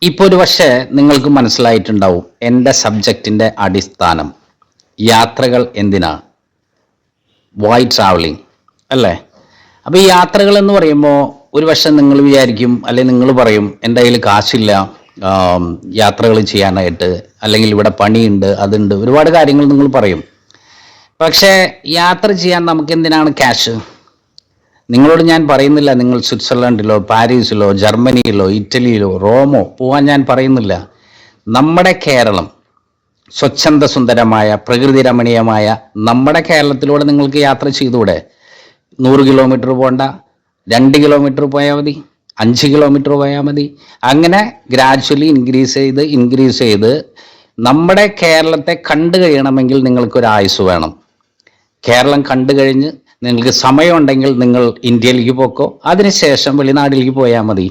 ഇപ്പോൾ ഒരു പക്ഷേ നിങ്ങൾക്ക് മനസ്സിലായിട്ടുണ്ടാവും എൻ്റെ സബ്ജക്റ്റിൻ്റെ അടിസ്ഥാനം യാത്രകൾ എന്തിനാ, വൈ ട്രാവലിംഗ് അല്ലേ? അപ്പോൾ ഈ യാത്രകൾ എന്ന് പറയുമ്പോൾ ഒരു പക്ഷേ നിങ്ങൾ വിചാരിക്കും, അല്ലെങ്കിൽ നിങ്ങൾ പറയും എൻ്റെ കയ്യിൽ കാശില്ല യാത്രകൾ ചെയ്യാനായിട്ട്, അല്ലെങ്കിൽ ഇവിടെ പണിയുണ്ട്, അതുണ്ട്, ഒരുപാട് കാര്യങ്ങൾ നിങ്ങൾ പറയും. പക്ഷേ യാത്ര ചെയ്യാൻ നമുക്ക് എന്തിനാണ് ക്യാഷ്? നിങ്ങളോട് ഞാൻ പറയുന്നില്ല നിങ്ങൾ സ്വിറ്റ്സർലൻഡിലോ പാരീസിലോ ജർമ്മനിയിലോ ഇറ്റലിയിലോ റോമോ പോകാൻ ഞാൻ പറയുന്നില്ല. നമ്മുടെ കേരളം, സ്വച്ഛന്ത സുന്ദരമായ പ്രകൃതി രമണീയമായ നമ്മുടെ കേരളത്തിലൂടെ നിങ്ങൾക്ക് യാത്ര ചെയ്തുകൂടെ? 100 കിലോമീറ്റർ പോകണ്ട, 2 കിലോമീറ്റർ പോയാൽ മതി, 5 കിലോമീറ്റർ പോയാൽ മതി. അങ്ങനെ ഗ്രാജ്വലി ഇൻക്രീസ് ചെയ്ത് നമ്മുടെ കേരളത്തെ കണ്ടു കഴിയണമെങ്കിൽ നിങ്ങൾക്കൊരു ആയുസ് വേണം. കേരളം കണ്ടു കഴിഞ്ഞ് നിങ്ങൾക്ക് സമയമുണ്ടെങ്കിൽ നിങ്ങൾ ഇന്ത്യയിലേക്ക് പോക്കോ, അതിനുശേഷം വെളിനാട്ടിലേക്ക് പോയാൽ മതി.